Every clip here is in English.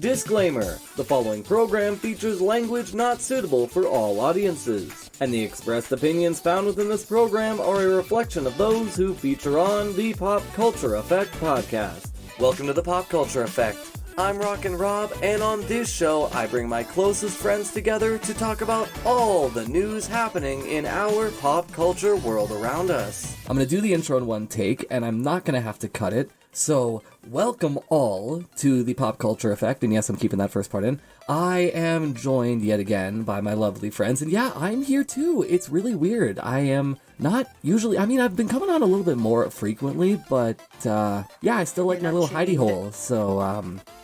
Disclaimer: the following program features language not suitable for all audiences, and the expressed opinions found within this program are a reflection of those who feature on the PopCulture Effect podcast. Welcome to the PopCulture Effect. I'm Rockin Rob, and on this show, I bring my closest friends together to talk about all the news happening in our pop culture world around us. I'm going to do the intro in one take, and I'm not going to have to cut it. So, welcome all to the Pop Culture Effect, and yes, I'm keeping that first part in. I am joined yet again by my lovely friends, and yeah, I'm here too. It's really weird. I am not usually, I've been coming on a little bit more frequently, but yeah, I still like my little hidey hole, so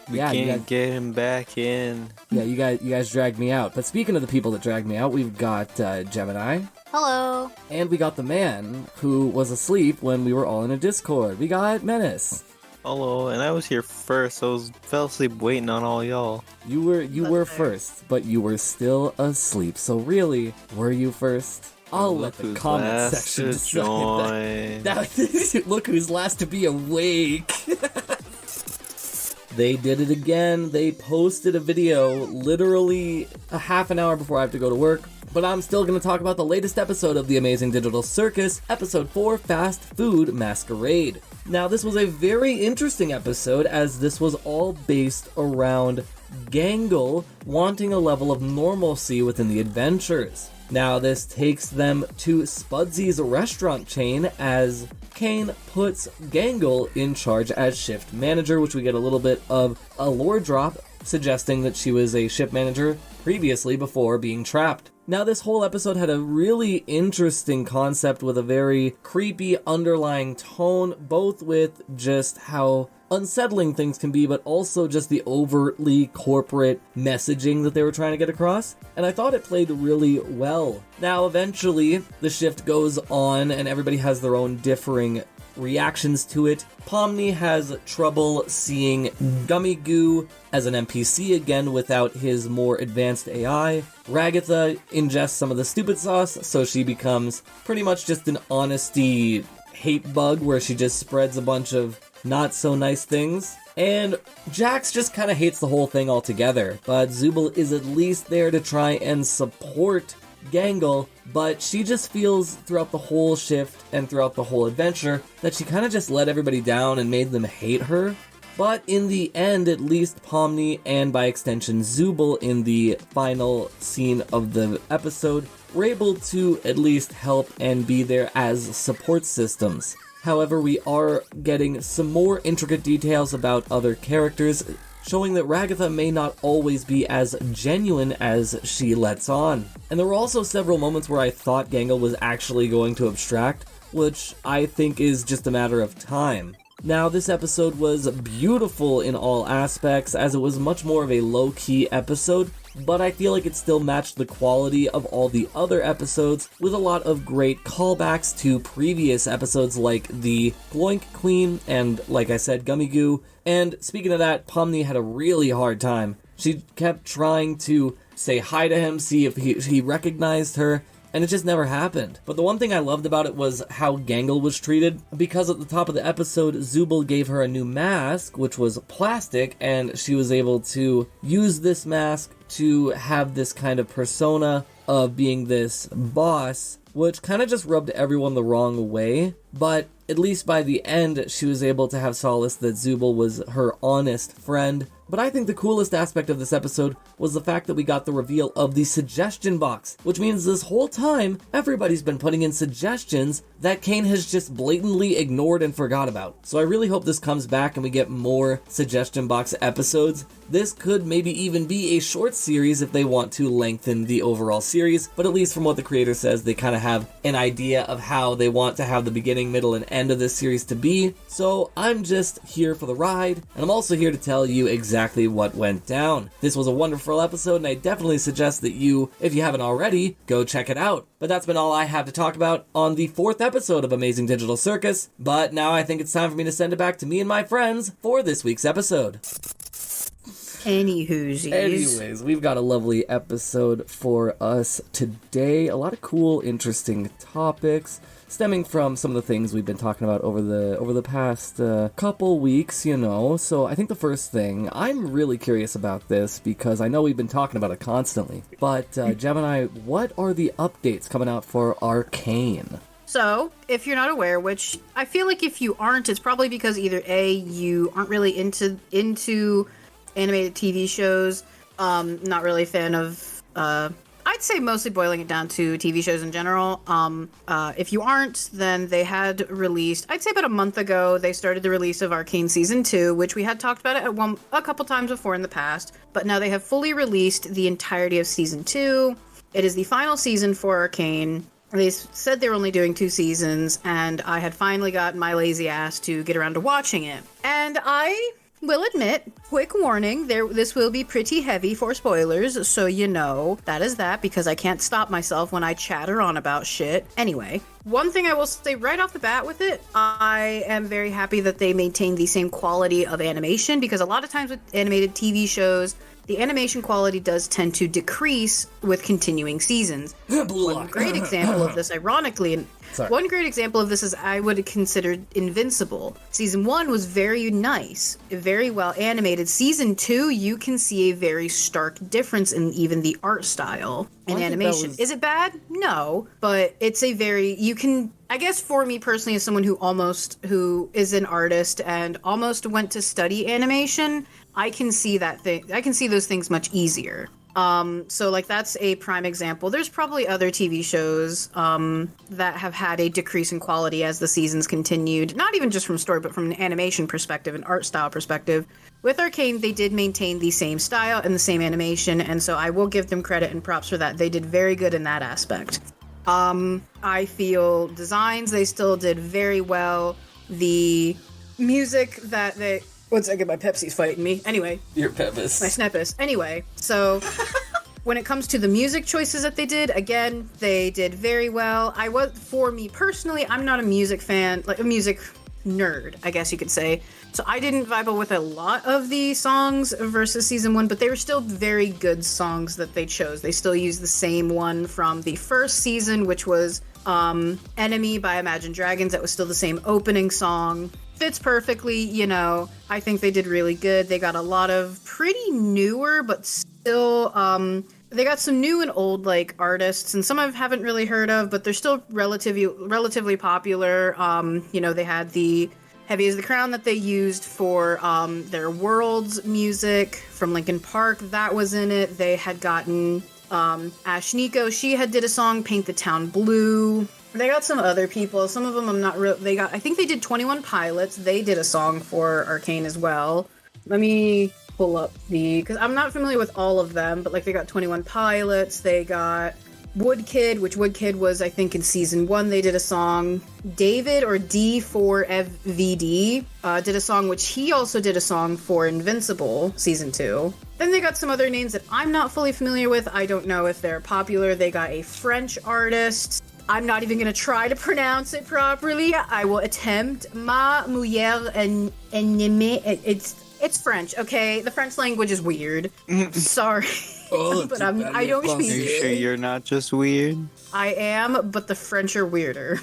we can't get him back in. Yeah, you guys dragged me out. But speaking of the people that dragged me out, we've got Gemini. Hello. And we got the man who was asleep when we were all in a Discord. We got Menace. Hello, and I was here first, so I fell asleep waiting on all y'all. You were first, but you were still asleep. So really, were you first? I'll let the comment section decide that. Look who's last to be awake. They did it again. They posted a video literally a half an hour before I have to go to work. But I'm still going to talk about the latest episode of the Amazing Digital Circus, Episode 4, Fast Food Masquerade. Now, this was a very interesting episode, as this was all based around Gangle wanting a level of normalcy within the adventures. Now, this takes them to Spudsy's restaurant chain, as Kane puts Gangle in charge as shift manager, which we get a little bit of a lore drop suggesting that she was a shift manager previously before being trapped. Now, this whole episode had a really interesting concept with a very creepy underlying tone, both with just how unsettling things can be, but also just the overtly corporate messaging that they were trying to get across. And I thought it played really well. Now, eventually, the shift goes on, and everybody has their own differing reactions to it. Pomni has trouble seeing Gummy Goo as an NPC again without his more advanced AI. Ragatha ingests some of the stupid sauce, so she becomes pretty much just an honesty hate bug where she just spreads a bunch of not so nice things. And Jax just kind of hates the whole thing altogether, but Zubul is at least there to try and support Gangle, but she just feels throughout the whole shift and throughout the whole adventure that she kind of just let everybody down and made them hate her. But in the end, at least Pomni, and by extension Zubul in the final scene of the episode, were able to at least help and be there as support systems. However, we are getting some more intricate details about other characters, showing that Ragatha may not always be as genuine as she lets on. And there were also several moments where I thought Gangle was actually going to abstract, which I think is just a matter of time. Now, this episode was beautiful in all aspects, as it was much more of a low-key episode, but I feel like it still matched the quality of all the other episodes, with a lot of great callbacks to previous episodes like the Gloink Queen and, like I said, Gummy Goo. And speaking of that, Pomni had a really hard time. She kept trying to say hi to him, see if he recognized her, and it just never happened. But the one thing I loved about it was how Gangle was treated, because at the top of the episode, Zubul gave her a new mask, which was plastic, and she was able to use this mask to have this kind of persona of being this boss, which kind of just rubbed everyone the wrong way. But at least by the end, she was able to have solace that Zubul was her honest friend. But I think the coolest aspect of this episode was the fact that we got the reveal of the suggestion box, which means this whole time, everybody's been putting in suggestions that Kane has just blatantly ignored and forgot about. So I really hope this comes back and we get more suggestion box episodes. This could maybe even be a short series if they want to lengthen the overall series, but at least from what the creator says, they kind of have an idea of how they want to have the beginning, middle, and end of this series to be. So I'm just here for the ride, and I'm also here to tell you exactly what went down. This was a wonderful episode, and I definitely suggest that you, if you haven't already, go check it out. But that's been all I have to talk about on the 4th episode of Amazing Digital Circus. But now I think it's time for me to send it back to me and my friends for this week's episode. Anyways, we've got a lovely episode for us today. A lot of cool, interesting topics. stemming from some of the things we've been talking about over the past couple weeks, you know. So I think the first thing, I'm really curious about this because I know we've been talking about it constantly. But Gemini, what are the updates coming out for Arcane? So, if you're not aware, which I feel like if you aren't, it's probably because either A, you aren't really into animated TV shows, not really a fan of, I'd say mostly boiling it down to TV shows in general. If you aren't, then they had released, I'd say about a month ago, they started the release of Arcane Season 2, which we had talked about it a couple times before in the past, but now they have fully released the entirety of Season 2. It is the final season for Arcane. They said they were only doing 2 seasons, and I had finally gotten my lazy ass to get around to watching it. And I will admit, quick warning, this will be pretty heavy for spoilers, so you know, that is that, because I can't stop myself when I chatter on about shit. Anyway, one thing I will say right off the bat with it, I am very happy that they maintain the same quality of animation, because a lot of times with animated TV shows, the animation quality does tend to decrease with continuing seasons. One great example of this, ironically, one great example of this is I would consider Invincible. Season 1 was very nice, very well animated. Season 2, you can see a very stark difference in even the art style and animation. Is it bad? No, but it's a very, I guess for me personally, as someone who is an artist and almost went to study animation, I can see those things much easier. So like that's a prime example. There's probably other TV shows that have had a decrease in quality as the seasons continued, not even just from story, but from an animation perspective, an art style perspective. With Arcane, they did maintain the same style and the same animation, and so I will give them credit and props for that. They did very good in that aspect. I feel designs, they still did very well. The music that they... One second, my Pepsi's fighting me. Anyway. Your Pepis. My Snepis. Anyway, so when it comes to the music choices that they did, again, they did very well. For me personally, I'm not a music fan, like a music nerd, I guess you could say. So I didn't vibe with a lot of the songs versus season 1, but they were still very good songs that they chose. They still used the same one from the first season, which was Enemy by Imagine Dragons. That was still the same opening song. Fits perfectly, you know. I think they did really good. They got a lot of pretty newer, but still, they got some new and old, like, artists, and some I haven't really heard of, but they're still relatively popular. You know, they had the Heavy as the Crown that they used for their Worlds music from Linkin Park. That was in it. They had gotten Ash Nico. She did a song, Paint the Town Blue. They got some other people. Some of them I'm not real. I think they did 21 Pilots. They did a song for Arcane as well. Let me pull up because I'm not familiar with all of them, but like they got 21 Pilots. They got Woodkid, which Woodkid was, I think, in season 1. They did a song. David, or D4FVD, did a song, which he also did a song for Invincible season 2. Then they got some other names that I'm not fully familiar with. I don't know if they're popular. They got a French artist. I'm not even going to try to pronounce it properly. I will attempt. Ma Mujer Ennemie. It's French, okay? The French language is weird. Sorry. But I don't speak it. Are you sure you're not just weird? I am, but the French are weirder.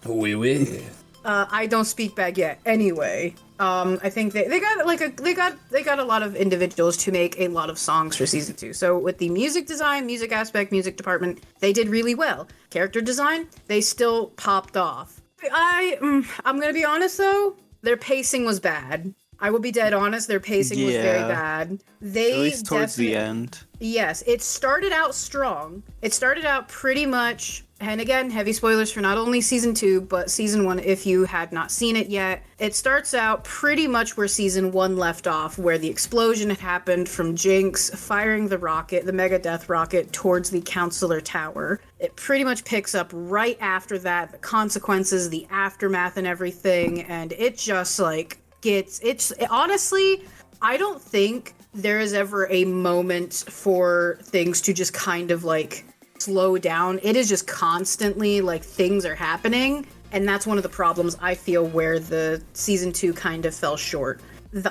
Oui, oui. I don't speak baguette anyway. I think they got a lot of individuals to make a lot of songs for season 2. So with the music design, music aspect, music department, they did really well. Character design, they still popped off. I'm gonna be honest though, their pacing was bad. I will be dead honest, their pacing was very bad. At least towards the end. Yes, it started out strong. It started out pretty much, and again, heavy spoilers for not only season 2, but season 1 if you had not seen it yet. It starts out pretty much where season 1 left off, where the explosion had happened from Jinx firing the rocket, the Mega Death rocket, towards the Counselor Tower. It pretty much picks up right after that, the consequences, the aftermath and everything, and it just like honestly, I don't think there is ever a moment for things to just kind of like slow down. It is just constantly like things are happening, and that's one of the problems I feel where the season 2 kind of fell short.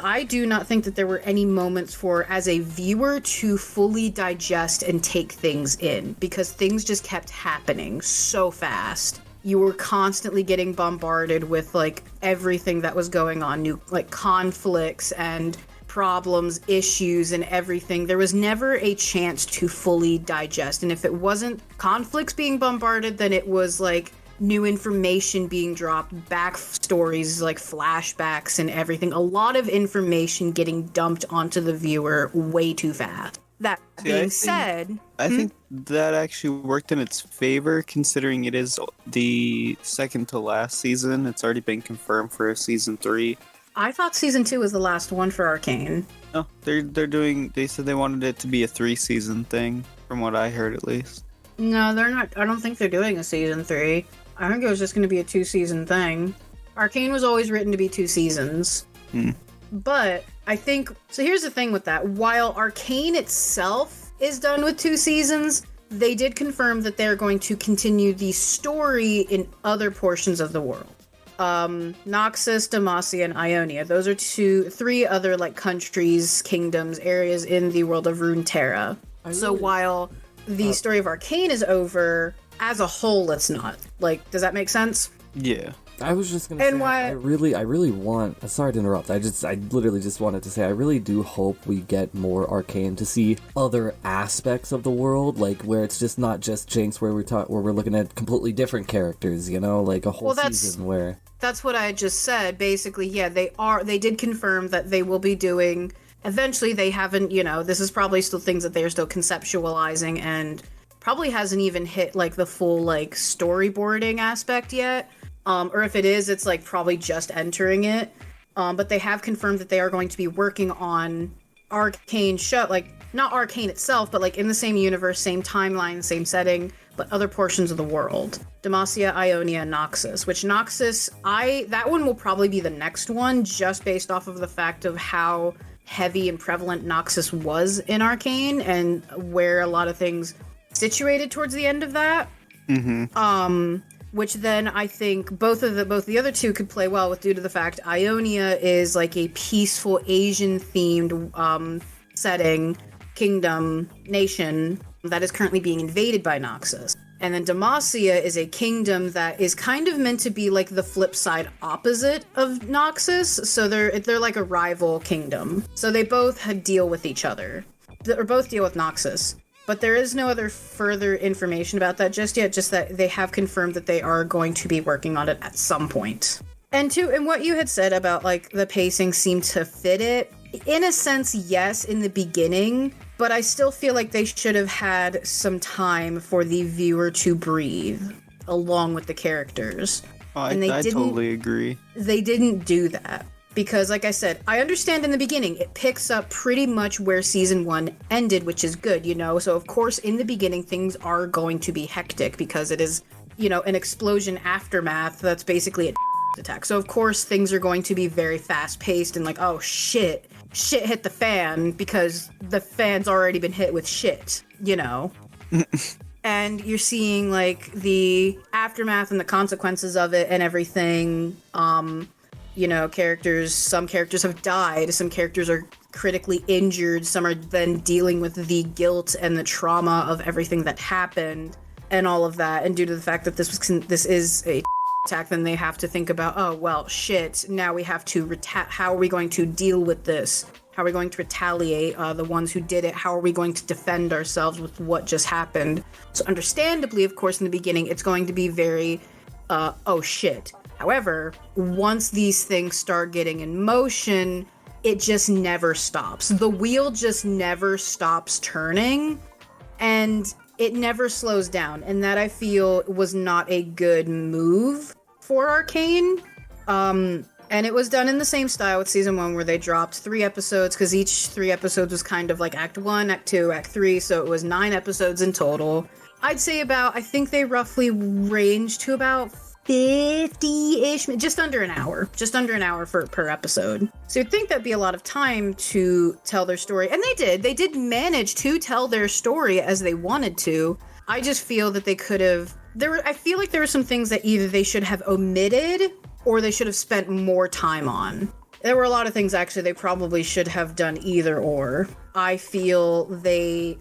I do not think that there were any moments for, as a viewer, to fully digest and take things in, because things just kept happening so fast. you were constantly getting bombarded with like everything that was going on, new like conflicts and problems, issues, and everything. There was never a chance to fully digest. And if it wasn't conflicts being bombarded, then it was like new information being dropped, backstories, like flashbacks and everything. A lot of information getting dumped onto the viewer way too fast. That being said, I think that actually worked in its favor, considering it is the second to last season. It's already been confirmed for season 3. I thought season 2 was the last one for Arcane. No, they said they wanted it to be a 3-season thing, from what I heard at least. No, they're not. I don't think they're doing a season 3. I think it was just going to be a 2-season thing. Arcane was always written to be 2 seasons. But I think, so here's the thing with that. While Arcane itself is done with 2 seasons, they did confirm that they're going to continue the story in other portions of the world. Noxus, Demacia, and Ionia. Those are 3 other like countries, kingdoms, areas in the world of Runeterra. So while the story of Arcane is over, as a whole, it's not. Like, does that make sense? Yeah. I was just gonna say, I really want. Sorry to interrupt. I literally just wanted to say, I really do hope we get more Arcane to see other aspects of the world, like where it's just not just Jinx, where we're looking at completely different characters. You know, like a whole season where. That's what I just said. Basically, yeah, they did confirm that they will be doing. Eventually, they haven't. You know, this is probably still things that they're still conceptualizing and probably hasn't even hit like the full like storyboarding aspect yet. Or if it is, it's like probably just entering it. But they have confirmed that they are going to be working on Arcane show, like not Arcane itself, but like in the same universe, same timeline, same setting, but other portions of the world. Demacia, Ionia, and Noxus. Which Noxus, that one will probably be the next one, just based off of the fact of how heavy and prevalent Noxus was in Arcane and where a lot of things situated towards the end of that. Which then I think both the other 2 could play well with, due to the fact Ionia is like a peaceful Asian themed setting, kingdom, nation that is currently being invaded by Noxus. And then Demacia is a kingdom that is kind of meant to be like the flip side opposite of Noxus. So they're like a rival kingdom. So they both deal with each other, or both deal with Noxus. But there is no other further information about that just yet, just that they have confirmed that they are going to be working on it at some point. And what you had said about like the pacing seemed to fit it, in a sense, yes, in the beginning, but I still feel like they should have had some time for the viewer to breathe along with the characters. I totally agree. They didn't do that. Because, like I said, I understand in the beginning, it picks up pretty much where season 1 ended, which is good, you know? So, of course, in the beginning, things are going to be hectic because it is, you know, an explosion aftermath that's basically a attack. So, of course, things are going to be very fast-paced and like, oh, shit hit the fan because the fan's already been hit with shit, you know? And you're seeing, like, the aftermath and the consequences of it and everything, you know, some characters have died, some characters are critically injured, some are then dealing with the guilt and the trauma of everything that happened and all of that. And due to the fact that this is a attack, then they have to think about, oh, well, shit, now we have to, how are we going to deal with this? How are we going to retaliate, the ones who did it? How are we going to defend ourselves with what just happened? So understandably, of course, in the beginning, it's going to be very, oh, shit. However, once these things start getting in motion, it just never stops. The wheel just never stops turning, and it never slows down. And that, I feel, was not a good move for Arcane. And it was done in the same style with season 1, where they dropped 3 episodes, because each 3 episodes was kind of like Act 1, Act 2, Act 3, so it was 9 episodes in total. I'd say I think they roughly ranged to about 50-ish, just under an hour per episode. So you'd think that'd be a lot of time to tell their story. And they did manage to tell their story as they wanted to. I just feel that they could have, I feel like there were some things that either they should have omitted or they should have spent more time on. There were a lot of things actually they probably should have done either or. I feel the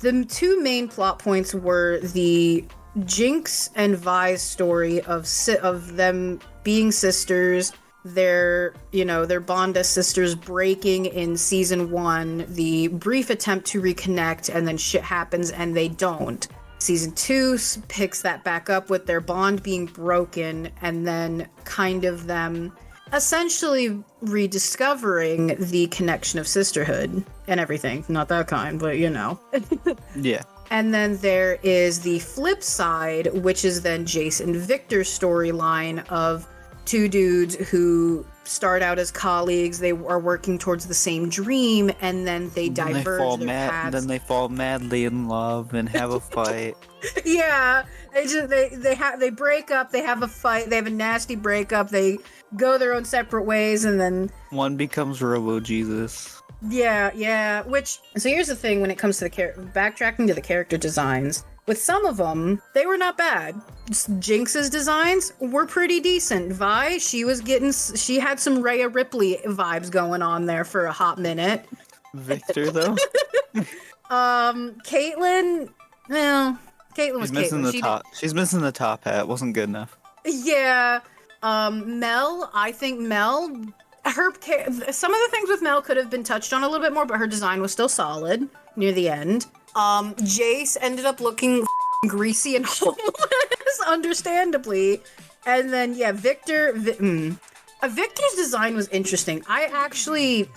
2 main plot points were the Jinx and Vi's story of them being sisters, their bond as sisters breaking in season 1, the brief attempt to reconnect, and then shit happens and they don't. Season 2 picks that back up with their bond being broken, and then kind of them essentially rediscovering the connection of sisterhood and everything. Not that kind, but Yeah. And then there is the flip side, which is then Jace and Victor's storyline of two dudes who start out as colleagues. They are working towards the same dream, and then they diverge their paths. Then they fall madly in love and have a fight. Yeah, they break up. They have a fight. They have a nasty breakup. They go their own separate ways, and then one becomes Robo Jesus. Yeah. So here's the thing: when it comes to backtracking to the character designs. With some of them, they were not bad. Jinx's designs were pretty decent. Vi, she had some Rhea Ripley vibes going on there for a hot minute. Victor, though? Caitlyn, well, Caitlyn was missing Caitlyn. the top. She's missing the top hat. Wasn't good enough. Yeah. Mel, I think Mel, some of the things with Mel could have been touched on a little bit more, but her design was still solid near the end. Jace ended up looking greasy and homeless, understandably. And then, yeah, Victor's design was interesting. I actually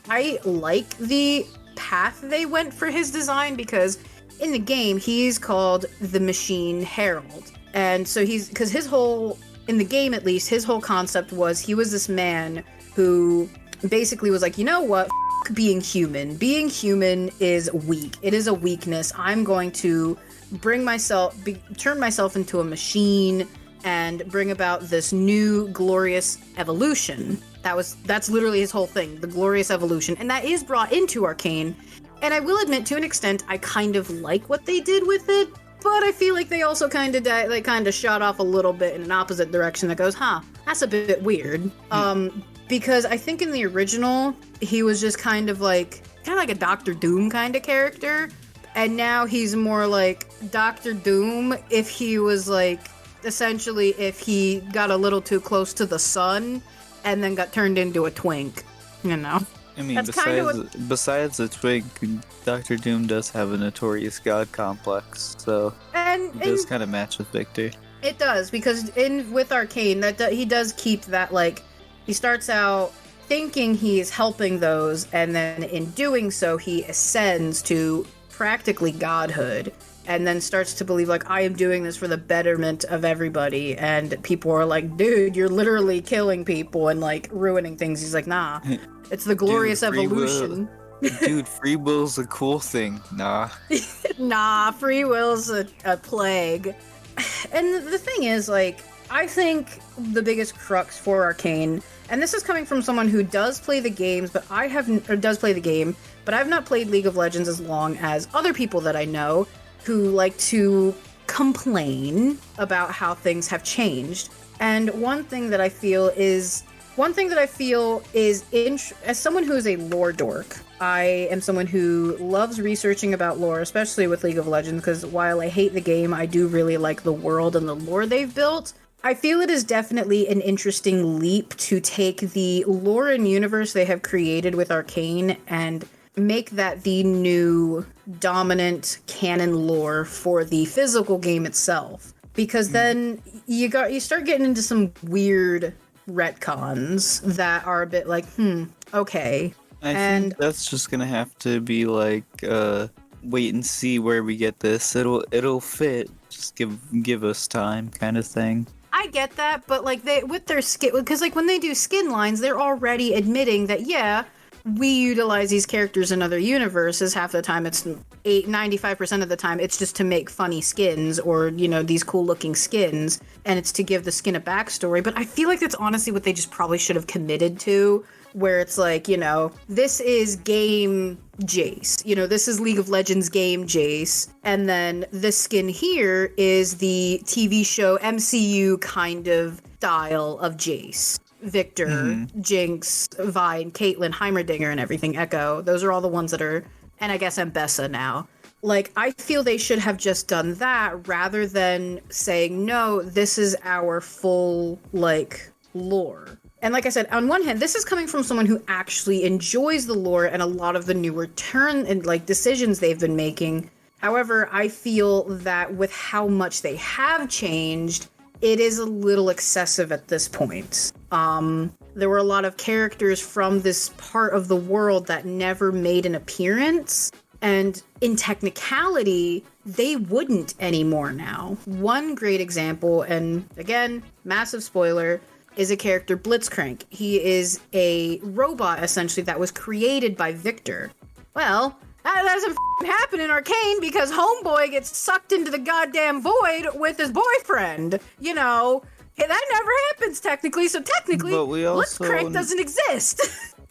I like the path they went for his design, because in the game, he's called the Machine Herald. And so in the game at least, his whole concept was he was this man who basically was like, you know what? Being human. Being human is weak. It is a weakness. I'm going to turn myself into a machine and bring about this new glorious evolution. That's literally his whole thing, the glorious evolution. And that is brought into Arcane. And I will admit, to an extent, I kind of like what they did with it, but I feel like they also kind of shot off a little bit in an opposite direction that goes, that's a bit weird. Because I think in the original, he was just kind of like a Doctor Doom kind of character. And now he's more like Doctor Doom if he was like, essentially, if he got a little too close to the sun and then got turned into a twink, I mean, that's besides the twink, Doctor Doom does have a notorious god complex, so it does kind of match with Victor. It does, because with Arcane, he does keep that, like, he starts out thinking he's helping those, and then in doing so, he ascends to practically godhood, and then starts to believe, like, I am doing this for the betterment of everybody, and people are like, dude, you're literally killing people and, like, ruining things. He's like, nah, it's the glorious evolution. Dude, free will's a cool thing. Nah. Nah, free will's a plague. And the thing is, like, I think the biggest crux for Arcane, and this is coming from someone who does play the games, but does play the game, but I've not played League of Legends as long as other people that I know who like to complain about how things have changed. And one thing that I feel is, as someone who is a lore dork, I am someone who loves researching about lore, especially with League of Legends, because while I hate the game, I do really like the world and the lore they've built. I feel it is definitely an interesting leap to take the lore and universe they have created with Arcane and make that the new dominant canon lore for the physical game itself. Because then you start getting into some weird retcons that are a bit like, okay. I think that's just gonna have to be like, wait and see where we get this. It'll fit. Just give us time, kind of thing. I get that, but like with their skin, because like when they do skin lines, they're already admitting that we utilize these characters in other universes. Half the time, it's 95% of the time, it's just to make funny skins or these cool looking skins, and it's to give the skin a backstory. But I feel like that's honestly what they just probably should have committed to. Where it's like, this is game Jace. This is League of Legends game Jace. And then this skin here is the TV show MCU kind of style of Jace. Victor, Jinx, Vi, Caitlyn, Heimerdinger, and everything, Echo. Those are all the ones that are, and I guess Mbessa now. Like, I feel they should have just done that rather than saying, no, this is our full, like, lore. And like I said, on one hand, this is coming from someone who actually enjoys the lore and a lot of the newer turn and, like, decisions they've been making. However, I feel that with how much they have changed, it is a little excessive at this point. There were a lot of characters from this part of the world that never made an appearance. And in technicality, they wouldn't anymore now. One great example, and again, massive spoiler, is a character Blitzcrank. He is a robot, essentially, that was created by Victor. Well, that doesn't happen in Arcane because Homeboy gets sucked into the goddamn void with his boyfriend. You know, that never happens technically, so technically, Blitzcrank doesn't exist.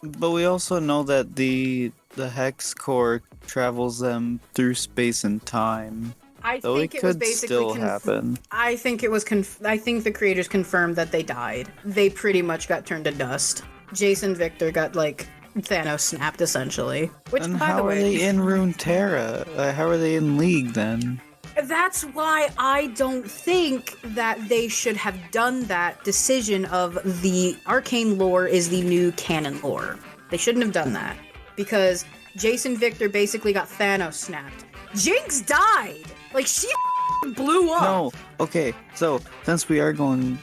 But we also know that the Hex Core travels them through space and time. I so think it it was could basically still happen. I think it was. I think the creators confirmed that they died. They pretty much got turned to dust. Jason Victor got like Thanos snapped essentially. Which, and by the way, how are they in Runeterra? How are they in League then? That's why I don't think that they should have done that decision of the Arcane lore is the new canon lore. They shouldn't have done that because Jason Victor basically got Thanos snapped. Jinx died. Like, she blew up. No. Okay. So since we are going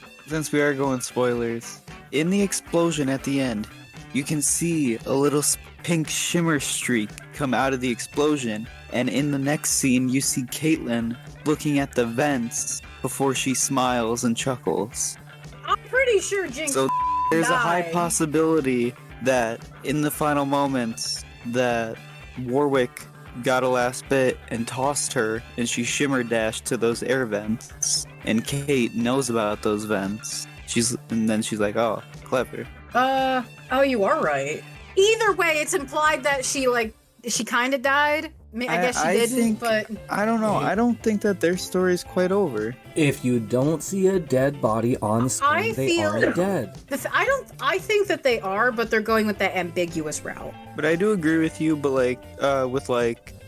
spoilers, in the explosion at the end, you can see a little pink shimmer streak come out of the explosion, and in the next scene, you see Caitlyn looking at the vents before she smiles and chuckles. I'm pretty sure Jinx. So there's died. a high possibility that in the final moments that Warwick got a last bit and tossed her, and she shimmer dashed to those air vents, and Kate knows about those vents. And then she's like, oh, clever. Oh, you are right. Either way, it's implied that she kind of died. I guess she didn't, but... I don't know. I don't think that their story is quite over. If you don't see a dead body on screen, they aren't dead. I think that they are, but they're going with that ambiguous route. But I do agree with you, but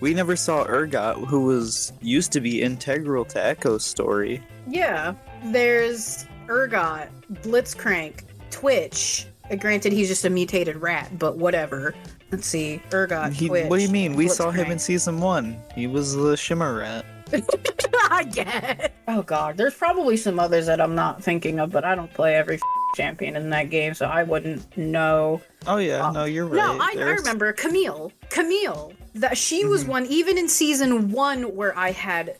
we never saw Urgot, who used to be integral to Echo's story. Yeah. There's Urgot, Blitzcrank, Twitch. Granted, he's just a mutated rat, but whatever. Let's see. Urgot, Twitch. What do you mean? We saw him Blitzcrank. in season 1. He was the Shimmer Rat. I get. Oh god, there's probably some others that I'm not thinking of, but I don't play every champion in that game, so I wouldn't know. Oh yeah, no, you're right. No, I remember Camille. That she was one, even in season 1, where I had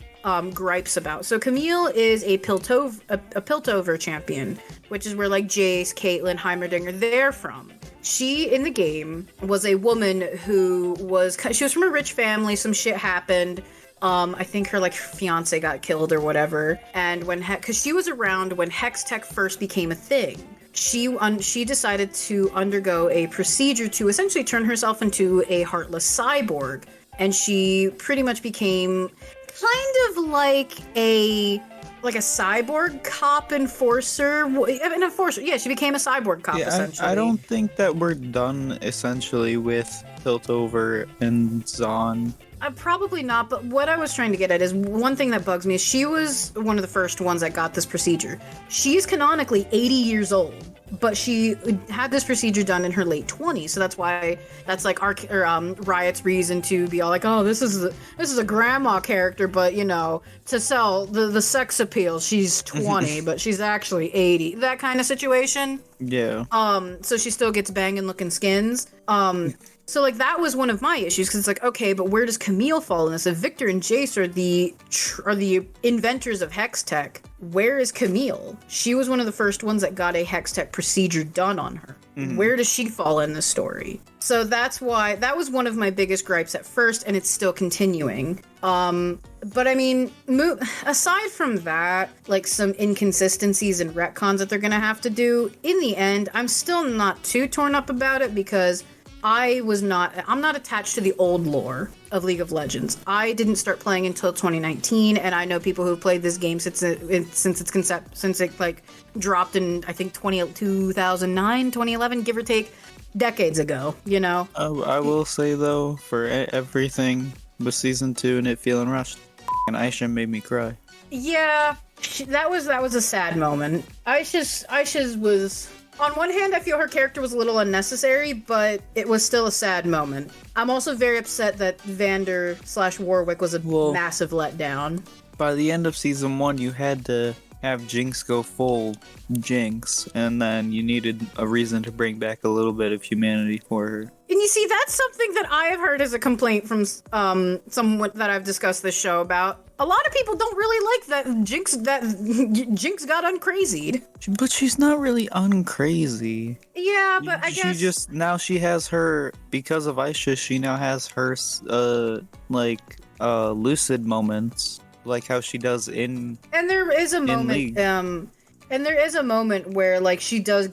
gripes about. So Camille is a Piltover champion, which is where like Jace, Caitlyn, Heimerdinger, they're from. She, in the game, was a woman who was from a rich family, some shit happened. I think her fiance got killed or whatever. And because she was around when Hex Tech first became a thing. She decided to undergo a procedure to essentially turn herself into a heartless cyborg. And she pretty much became kind of like a cyborg cop enforcer. Yeah, she became a cyborg cop, essentially. I don't think that we're done, essentially, with Piltover and Zon. Probably not, but what I was trying to get at is one thing that bugs me is she was one of the first ones that got this procedure. She's canonically 80 years old, but she had this procedure done in her late 20s, so that's why Riot's reason to be all like, oh, this is a grandma character, but to sell the sex appeal, she's 20, but she's actually 80. That kind of situation. Yeah. So she still gets banging looking skins. So, that was one of my issues, because it's okay, but where does Camille fall in this? If Victor and Jace are the inventors of Hex Tech, where is Camille? She was one of the first ones that got a Hex Tech procedure done on her. Mm-hmm. Where does she fall in the story? So that's why, that was one of my biggest gripes at first, and it's still continuing. But I mean, aside from that, some inconsistencies and retcons that they're gonna have to do, in the end, I'm still not too torn up about it, because I'm not attached to the old lore of League of Legends. I didn't start playing until 2019, and I know people who've played this game since it dropped in, I think, 2009, 2011, give or take, decades ago, I will say, though, for everything, with season 2 and it feeling rushed. And Aisha made me cry. Yeah, that was a sad moment. Aisha's was... On one hand, I feel her character was a little unnecessary, but it was still a sad moment. I'm also very upset that Vander/Warwick was a massive letdown. By the end of season 1, you had to have Jinx go full Jinx, and then you needed a reason to bring back a little bit of humanity for her. And you see, that's something that I have heard as a complaint from someone that I've discussed this show about. A lot of people don't really like that Jinx got uncrazied. But she's not really uncrazy. Yeah, but I guess... She just, now she has her, because of Aisha, she now has her, lucid moments. Like how she does in... And there is a moment, and there is a moment where, like, she does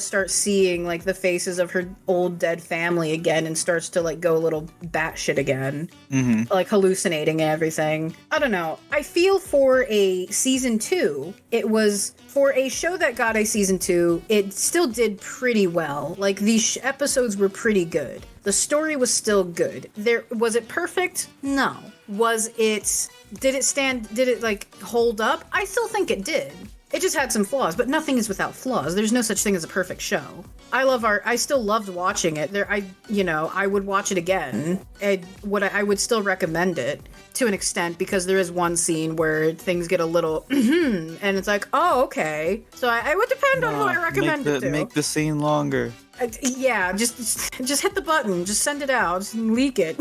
start seeing, like, the faces of her old dead family again and starts to, like, go a little batshit again. Mm-hmm. Like, hallucinating and everything. I don't know. I feel for a season 2, it was... For a show that got a season 2, it still did pretty well. Like, these episodes were pretty good. The story was still good. Was it perfect? No. Did it, like, hold up? I still think it did. It just had some flaws, but nothing is without flaws. There's no such thing as a perfect show. I still loved watching it. I would watch it again. I would still recommend it to an extent, because there is one scene where things get a little and it's like, oh, okay. So I would depend on who I recommend it to. Make the scene longer. Yeah, just hit the button. Just send it out. Just leak it.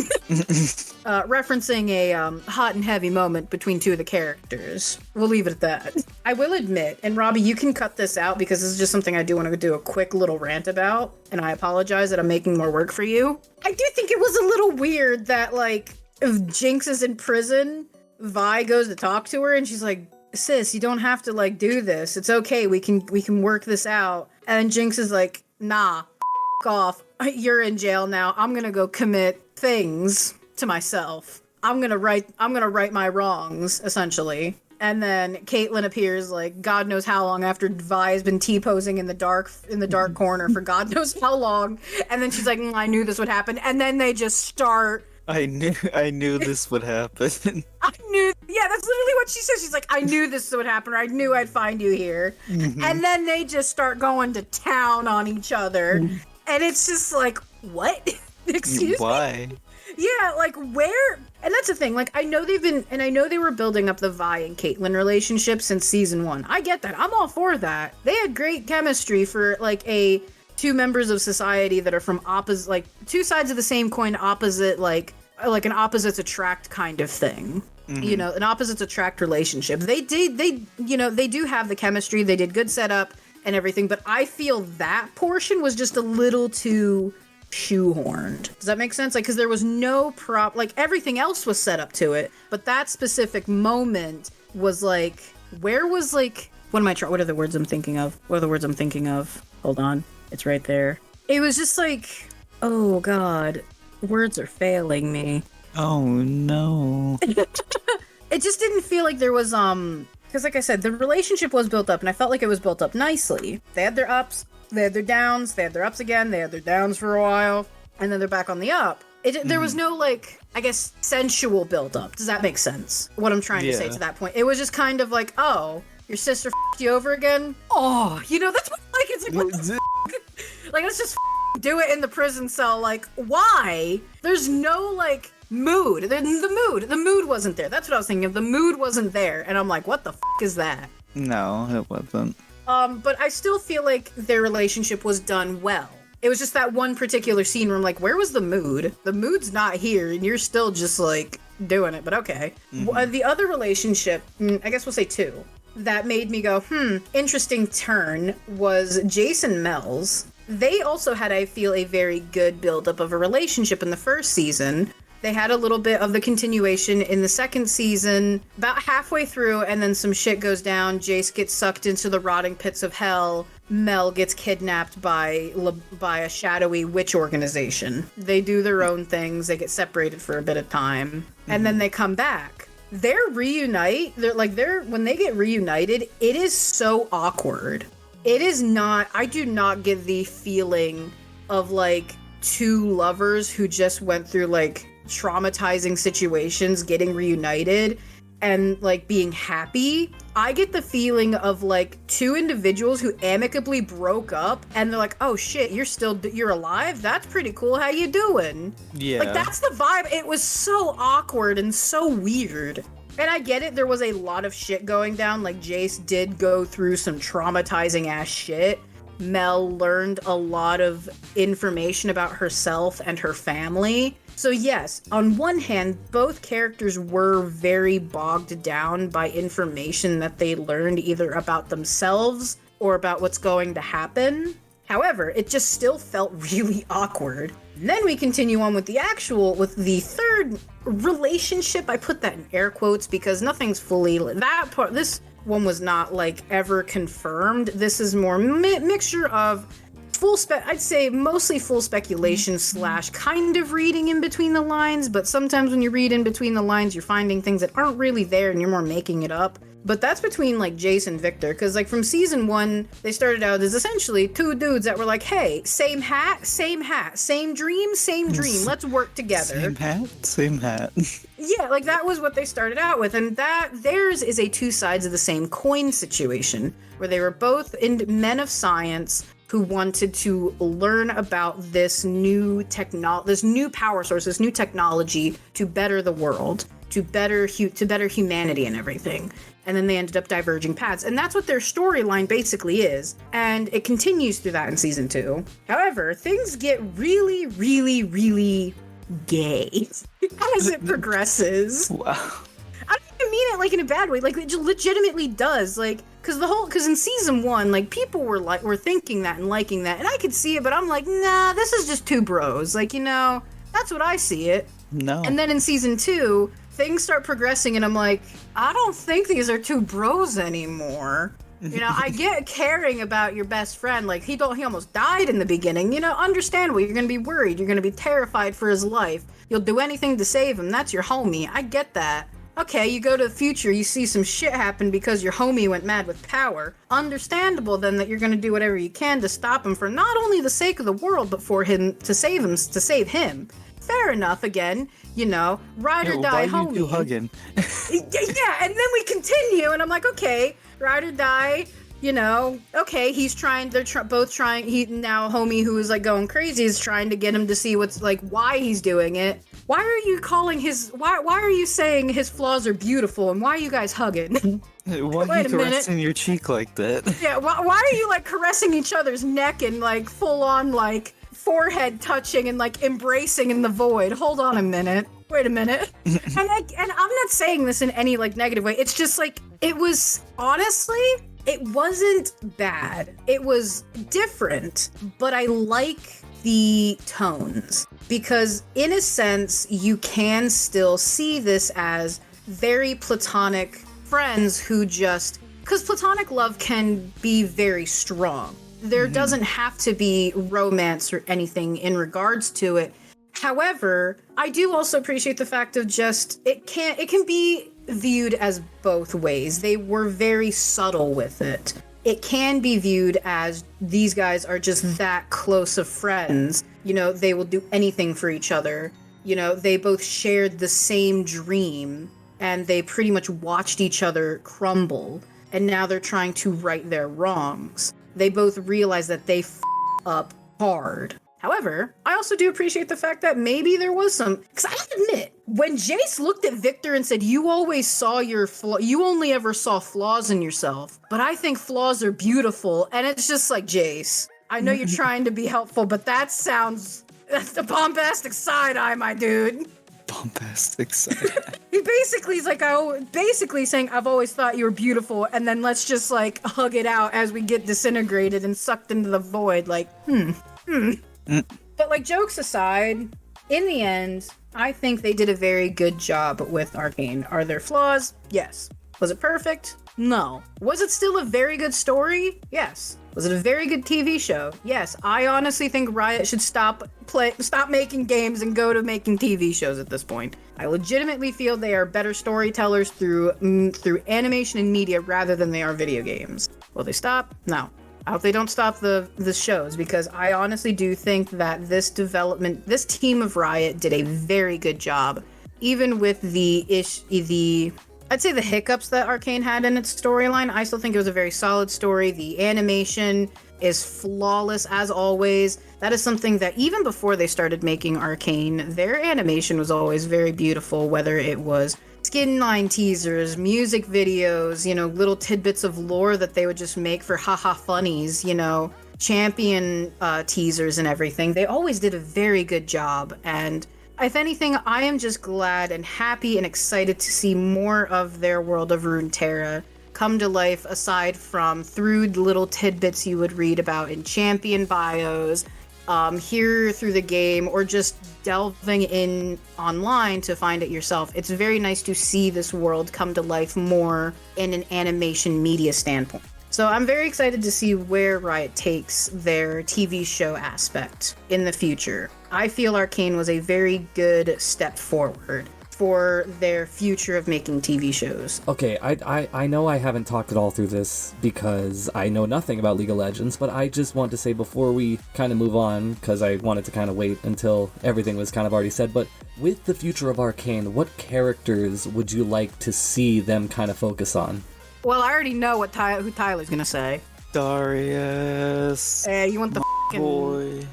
Referencing a hot and heavy moment between two of the characters. We'll leave it at that. I will admit, and Robbie, you can cut this out because this is just something I do want to do a quick little rant about, and I apologize that I'm making more work for you. I do think it was a little weird that, like, if Jinx is in prison, Vi goes to talk to her, and she's like, sis, you don't have to, like, do this. It's okay. We can work this out. And then Jinx is like, nah, off. You're in jail now. I'm gonna go commit things to myself. I'm gonna right my wrongs, essentially. And then Caitlyn appears, like, God knows how long after Vi has been T-posing in the dark corner for God knows how long. And then she's like, I knew this would happen. And then they just start. I knew this would happen. Yeah, that's literally what she says. She's like, I knew this would happen, or I knew I'd find you here. Mm-hmm. And then they just start going to town on each other. Mm-hmm. And it's just like, what? Excuse Why? me? Yeah, like, where? And that's the thing, like, I know they were building up the Vi and Caitlyn relationship since season 1. I get that. I'm all for that. They had great chemistry for, like, two members of society that are from opposite, like, two sides of the same coin, opposite, like an opposites attract kind of thing. Mm-hmm. You know, an opposites attract relationship. They do have the chemistry. They did good setup and everything, but I feel that portion was just a little too shoehorned. Does that make sense? Like, because there was no like, everything else was set up to it, but that specific moment was like, where was, like, what are the words I'm thinking of? Hold on. It's right there. It was just like, oh God, words are failing me. Oh no. It just didn't feel like there was, because like I said, the relationship was built up, and I felt like it was built up nicely. They had their ups, they had their downs, they had their ups again, they had their downs for a while, and then they're back on the up. There was no, like, I guess, sensual build up. Does that make sense? What I'm trying to say to that point. It was just kind of like, oh, your sister f***ed you over again? Oh, that's what, like, it's like, what the f***? Like, let's just do it in the prison cell. Like, why? There's no, like, mood. The mood wasn't there. That's what I was thinking of. The mood wasn't there. And I'm like, what the f*** is that? No, it wasn't. But I still feel like their relationship was done well. It was just that one particular scene where I'm like, where was the mood? The mood's not here, and you're still just, like, doing it, but okay. Mm-hmm. The other relationship, I guess we'll say 2, that made me go, interesting turn, was Jason Mel's. They also had, I feel, a very good buildup of a relationship in the first season. They had a little bit of the continuation in the second season, about halfway through, and then some shit goes down. Jace gets sucked into the rotting pits of hell. Mel gets kidnapped by a shadowy witch organization. They do their own things. They get separated for a bit of time, and then they come back. When they get reunited, it is so awkward. It is not, I do not get the feeling of, like, two lovers who just went through, like, traumatizing situations getting reunited and like being happy, I get the feeling of like two individuals who amicably broke up and they're like, oh shit, you're alive? That's pretty cool. How you doing? Yeah. Like that's the vibe. It was so awkward and so weird. And I get it, there was a lot of shit going down. Like Jace did go through some traumatizing ass shit. Mel learned a lot of information about herself and her family. So yes, on one hand, both characters were very bogged down by information that they learned either about themselves or about what's going to happen. However, it just still felt really awkward. And then we continue on with the third relationship. I put that in air quotes because nothing's fully, this one was not like ever confirmed. This is more mixture of I'd say mostly full speculation / kind of reading in between the lines, but sometimes when you read in between the lines, you're finding things that aren't really there and you're more making it up. But that's between like Jace and Victor, because like from season 1, they started out as essentially two dudes that were like, hey, same hat, same dream, let's work together. Same hat. Yeah, like that was what they started out with, and that theirs is a two sides of the same coin situation, where they were both men of science who wanted to learn about this new power source, this new technology to better the world, to better humanity and everything. And then they ended up diverging paths. And that's what their storyline basically is. And it continues through that in season 2. However, things get really, really, really gay as it progresses. Wow. I don't even mean it like in a bad way. Like it legitimately does. Like, because in season 1, like people were thinking that and liking that, and I could see it, but I'm like, nah, this is just two bros. Like, that's what I see it. No. And then in season 2, things start progressing, and I'm like, I don't think these are two bros anymore. I get caring about your best friend. Like he almost died in the beginning. Understandable. You're gonna be worried. You're gonna be terrified for his life. You'll do anything to save him. That's your homie. I get that. Okay, you go to the future, you see some shit happen because your homie went mad with power. Understandable then that you're gonna do whatever you can to stop him for not only the sake of the world, but for him to save him. Fair enough, again, ride or die homie. Why you two hugging? Yeah, and then we continue, and I'm like, okay, ride or die, okay, both trying, homie who is like going crazy is trying to get him to see what's like, why he's doing it. Why are you why are you saying his flaws are beautiful, and why are you guys hugging? Why are you caressing your cheek like that? Yeah, why are you like caressing each other's neck and like full on like forehead touching and like embracing in the void? Hold on a minute. Wait a minute. and I'm not saying this in any like negative way. It's just like, it was, honestly, it wasn't bad. It was different, but I like the tones, because in a sense you can still see this as very platonic friends who because platonic love can be very strong. There doesn't have to be romance or anything in regards to it. However, I do also appreciate the fact of it can be viewed as both ways. They were very subtle with it. It can be viewed as these guys are just that close of friends. They will do anything for each other. They both shared the same dream, and they pretty much watched each other crumble, and now they're trying to right their wrongs. They both realize that they up hard. However, I also do appreciate the fact that maybe there was some, because I have to admit, when Jace looked at Victor and said, you always saw you only ever saw flaws in yourself, but I think flaws are beautiful. And it's just like, Jace, I know you're trying to be helpful, but that's the bombastic side eye, my dude. Bombastic side. He basically is like, basically saying, I've always thought you were beautiful, and then let's just like hug it out as we get disintegrated and sucked into the void. Like, But like, jokes aside, in the end, I think they did a very good job with Arcane. Are there flaws? Yes. Was it perfect? No. Was it still a very good story? Yes. Was it a very good TV show? Yes. I honestly think Riot should stop making games and go to making TV shows at this point. I legitimately feel they are better storytellers through animation and media rather than they are video games. Will they stop? No. I hope they don't stop the shows, because I honestly do think that this team of Riot did a very good job, even with I'd say the hiccups that Arcane had in its storyline. I still think it was a very solid story. The animation is flawless as always. That is something that even before they started making Arcane, their animation was always very beautiful, whether it was skin line teasers, music videos, little tidbits of lore that they would just make for haha funnies, champion teasers and everything. They always did a very good job, and if anything, I am just glad and happy and excited to see more of their world of Runeterra come to life, aside from through little tidbits you would read about in champion bios, here through the game, or just delving in online to find it yourself. It's very nice to see this world come to life more in an animation media standpoint. So I'm very excited to see where Riot takes their TV show aspect in the future. I feel Arcane was a very good step forward for their future of making TV shows. Okay, I know I haven't talked it all through this because I know nothing about League of Legends, but I just want to say before we kind of move on, because I wanted to kind of wait until everything was kind of already said, but with the future of Arcane, what characters would you like to see them kind of focus on? Well, I already know who Tyler's gonna say. Darius. You want the boy.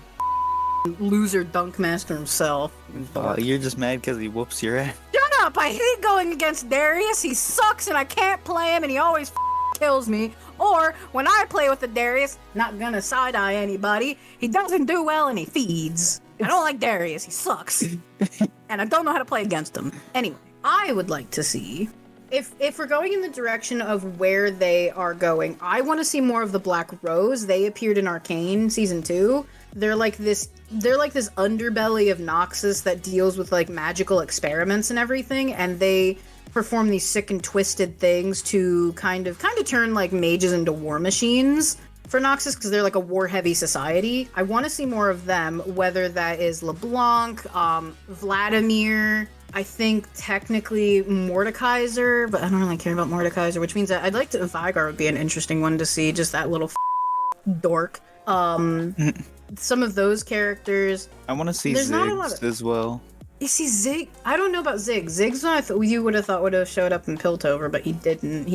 Loser dunk master himself. You're just mad because he whoops your ass. Shut up! I hate going against Darius. He sucks and I can't play him and he always kills me. Or, when I play with the Darius, not gonna side-eye anybody, he doesn't do well and he feeds. I don't like Darius. He sucks. And I don't know how to play against him. Anyway, I would like to see... If we're going in the direction of where they are going, I want to see more of the Black Rose. They appeared in Arcane Season 2. They're like this underbelly of Noxus that deals with like magical experiments and everything, and they perform these sick and twisted things to kind of turn like mages into war machines for Noxus, because they're like a war-heavy society. I want to see more of them, whether that is LeBlanc, Vladimir... I think technically Mordekaiser, but I don't really care about Mordekaiser, which means that I'd like to... Vigar would be an interesting one to see, just that little dork. Some of those characters. I want to see Ziggs as well. You see Zig? I don't know about Ziggs. Ziggs you would have thought would have showed up in Piltover, but he didn't.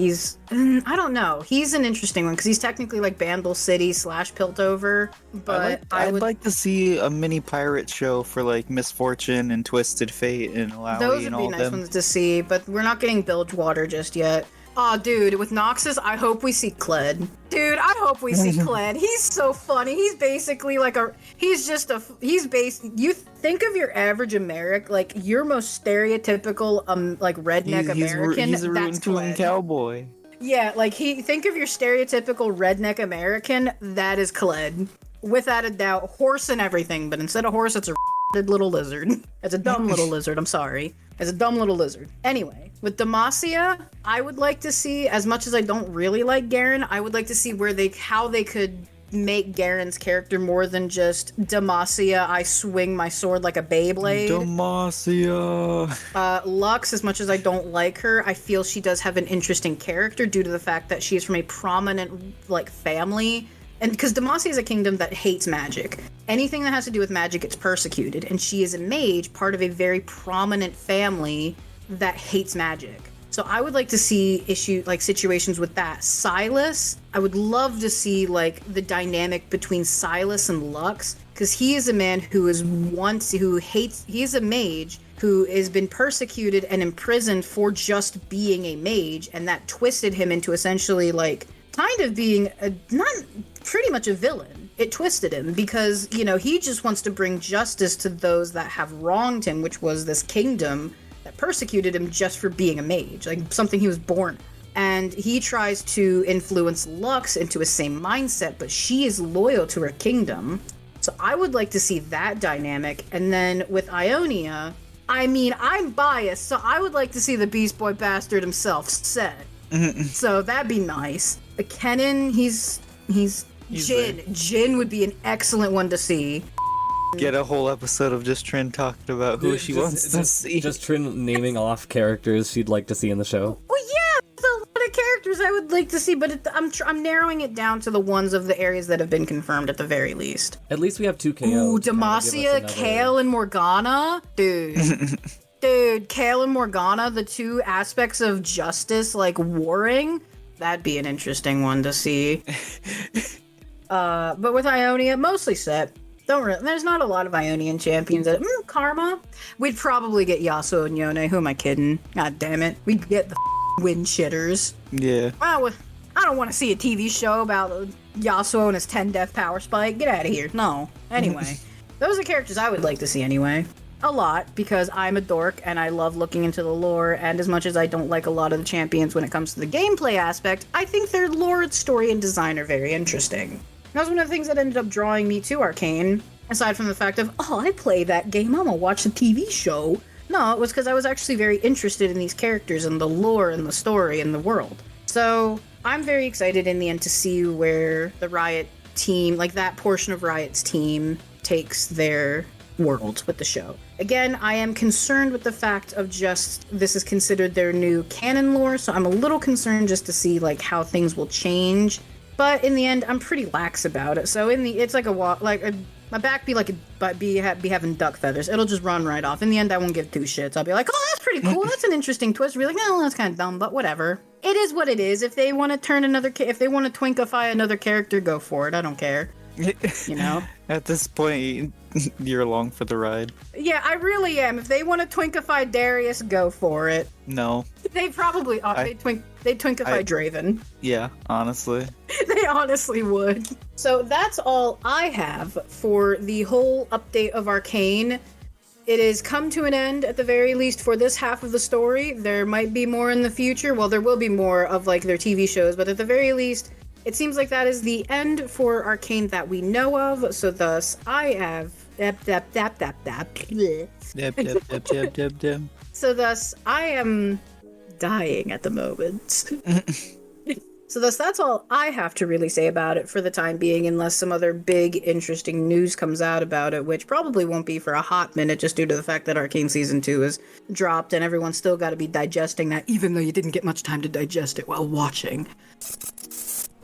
I don't know. He's an interesting one because he's technically like Bandle City / Piltover. But I'd like to see a mini pirate show for like Misfortune and Twisted Fate and Alawi. Those would be nice ones to see, but we're not getting Bilgewater just yet. Aw, dude, with Noxus, I hope we see Kled. Dude, I hope we see Kled. He's so funny. He's basically like you think of your average American, like your most stereotypical, like redneck American. He's a that's Rune cowboy. Yeah, like think of your stereotypical redneck American, that is Kled. Without a doubt, horse and everything, but instead of horse, it's a little lizard. It's a dumb little lizard, I'm sorry. It's a dumb little lizard. Anyway, with Demacia, I would like to see, as much as I don't really like Garen, I would like to see how they could make Garen's character more than just Demacia, I swing my sword like a Beyblade. Demacia. Lux, as much as I don't like her, I feel she does have an interesting character due to the fact that she is from a prominent, like, family. And because Demacia is a kingdom that hates magic. Anything that has to do with magic gets persecuted. And she is a mage, part of a very prominent family that hates magic. So I would like to see situations with that. Silas, I would love to see like the dynamic between Silas and Lux, because he is a man he is a mage who has been persecuted and imprisoned for just being a mage, and that twisted him into essentially like kind of being pretty much a villain. It twisted him because, he just wants to bring justice to those that have wronged him, which was this kingdom that persecuted him just for being a mage, like something he was born. And he tries to influence Lux into a same mindset, but she is loyal to her kingdom. So I would like to see that dynamic. And then with Ionia, I'm biased, so I would like to see the Beast Boy bastard himself set. So that'd be nice. But Kennen, he's Jin. There. Jin would be an excellent one to see. Get a whole episode of just Trin talking about who she wants to see. Just Trin naming off characters she'd like to see in the show. Well, yeah, there's a lot of characters characters I would like to see, but I'm narrowing it down to the ones of the areas that have been confirmed at the very least. At least we have 2 KOs. Ooh, Demacia, Kale, and Morgana? Dude. Dude, Kale and Morgana, the 2 aspects of justice, like, warring? That'd be an interesting one to see. But with Ionia, mostly set. There's not a lot of Ionian champions. Karma. We'd probably get Yasuo and Yone. Who am I kidding? God damn it. We'd get the win shitters. Yeah. I don't want to see a TV show about Yasuo and his 10 death power spike. Get out of here. No. Anyway. Those are characters I would like to see anyway. A lot, because I'm a dork and I love looking into the lore, and as much as I don't like a lot of the champions when it comes to the gameplay aspect, I think their lore, story, and design are very interesting. That was one of the things that ended up drawing me to Arcane, aside from the fact of, oh, I play that game, I'm gonna watch the TV show. No, it was because I was actually very interested in these characters and the lore and the story and the world. So, I'm very excited in the end to see where the Riot team, like that portion of Riot's team, takes their world with the show. Again, I am concerned with the fact of just, this is considered their new canon lore, so I'm a little concerned just to see, like, how things will change. But in the end, I'm pretty lax about it. So it's like my back be having duck feathers. It'll just run right off. In the end, I won't give 2 shits. I'll be like, oh, that's pretty cool. That's an interesting twist. I'll be like, no, that's kind of dumb, but whatever. It is what it is. If they want to if they want to twinkify another character, go for it. I don't care. You know? At this point, you're along for the ride. Yeah, I really am. If they want to twinkify Darius, go for it. No. They probably they'd twinkify Draven. Yeah, honestly. They honestly would. So that's all I have for the whole update of Arcane. It has come to an end, at the very least, for this half of the story. There might be more in the future. Well, there will be more of, like, their TV shows, but at the very least, it seems like that is the end for Arcane that we know of. So thus, I have... So thus, I am dying at the moment. So thus, that's all I have to really say about it for the time being, unless some other big, interesting news comes out about it, which probably won't be for a hot minute, just due to the fact that Arcane Season 2 is dropped, and everyone's still got to be digesting that, even though you didn't get much time to digest it while watching.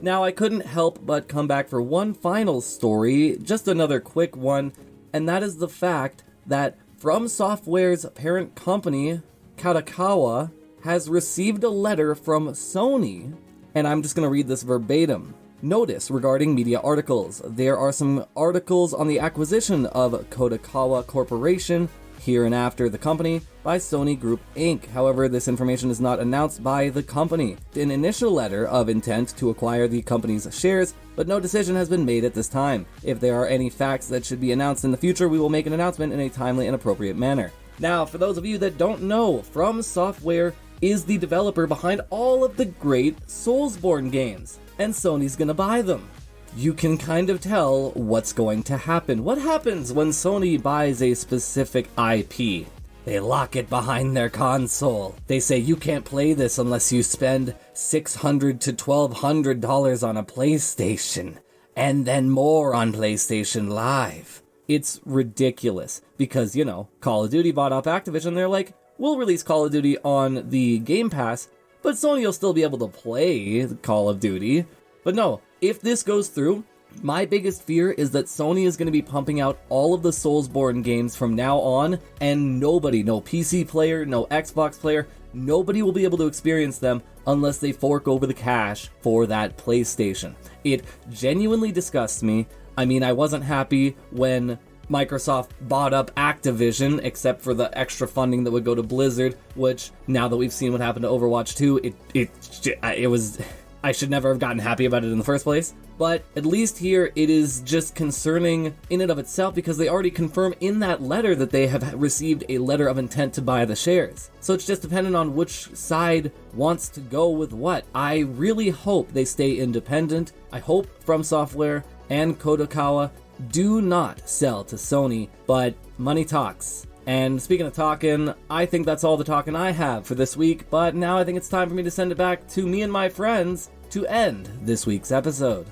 Now, I couldn't help but come back for one final story, just another quick one, and that is the fact that FromSoftware's parent company, Kadokawa, has received a letter from Sony, and I'm just going to read this verbatim. Notice regarding media articles. There are some articles on the acquisition of Kadokawa Corporation, hereinafter the company, by Sony Group Inc. However, this information is not announced by the company. An initial letter of intent to acquire the company's shares, but no decision has been made at this time. If there are any facts that should be announced in the future, we will make an announcement in a timely and appropriate manner. Now, for those of you that don't know, FromSoftware is the developer behind all of the great Soulsborne games, and Sony's gonna buy them. You can kind of tell what's going to happen. What happens when Sony buys a specific IP? They lock it behind their console. They say you can't play this unless you spend $600 to $1,200 on a PlayStation, and then more on PlayStation Live. It's ridiculous because, you know, Call of Duty bought up Activision. They're like, we'll release Call of Duty on the Game Pass, but Sony will still be able to play Call of Duty. But no, if this goes through, my biggest fear is that Sony is going to be pumping out all of the Soulsborne games from now on, and nobody, no PC player, no Xbox player, nobody will be able to experience them unless they fork over the cash for that PlayStation. It genuinely disgusts me. I mean, I wasn't happy when Microsoft bought up Activision, except for the extra funding that would go to Blizzard, which, now that we've seen what happened to Overwatch 2, it was... I should never have gotten happy about it in the first place. But at least here, it is just concerning in and of itself because they already confirm in that letter that they have received a letter of intent to buy the shares. So it's just dependent on which side wants to go with what. I really hope they stay independent. I hope FromSoftware and Kadokawa do not sell to Sony, but money talks. And speaking of talking, I think that's all the talking I have for this week, but now I think it's time for me to send it back to me and my friends to end this week's episode.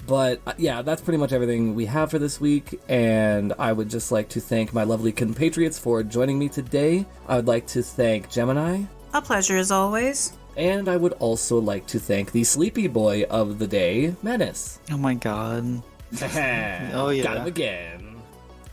But yeah, that's pretty much everything we have for this week, and I would just like to thank my lovely compatriots for joining me today. I would like to thank Gemini. A pleasure as always. And I would also like to thank the sleepy boy of the day, Menace. Oh my god. Oh yeah. Got him again.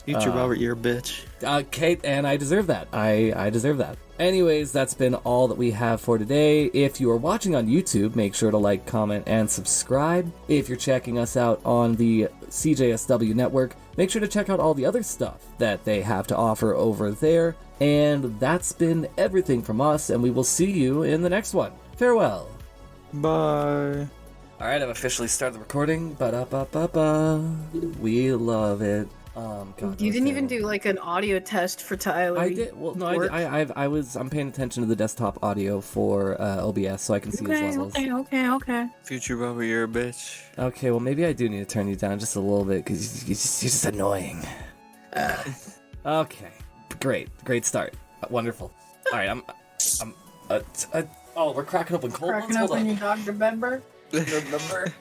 Future Robert, you're a bitch. Kate, and I deserve that. I deserve that. Anyways, that's been all that we have for today. If you are watching on YouTube, make sure to like, comment, and subscribe. If you're checking us out on the CJSW network, make sure to check out all the other stuff that they have to offer over there. And that's been everything from us, and we will see you in the next one. Farewell. Bye. Alright, I've officially started the recording. Ba-da-ba-ba-ba. We love it. God, You didn't even do like an audio test for Tyler. I did. Well, no, I'm paying attention to the desktop audio for OBS so I can see his levels. Okay. Future Robert, you're a bitch. Okay, well maybe I do need to turn you down just a little bit because you're just annoying. Okay, great start. Wonderful. All right, oh, we're cracking open cold ones. Hold on. Your Dr. Pepper. Remember?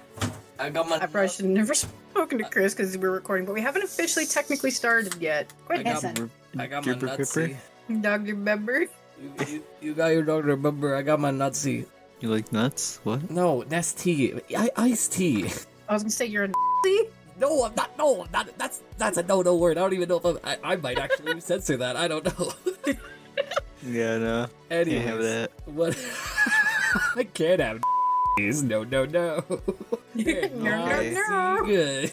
I probably should have never spoken to Chris because we're recording, but we haven't officially technically started yet. Quit hissing. I got my nutsy. Dr. Pepper. You got your Dr. Pepper. I got my nutsy. You like nuts? What? No, Nest tea. Iced tea. I was gonna say you're a No, I'm not. No, not. That's a no word. I don't even know if I might actually censor that. I don't know. Yeah, no. Anyways, Can't have that. What? I can't have. No. No. Good.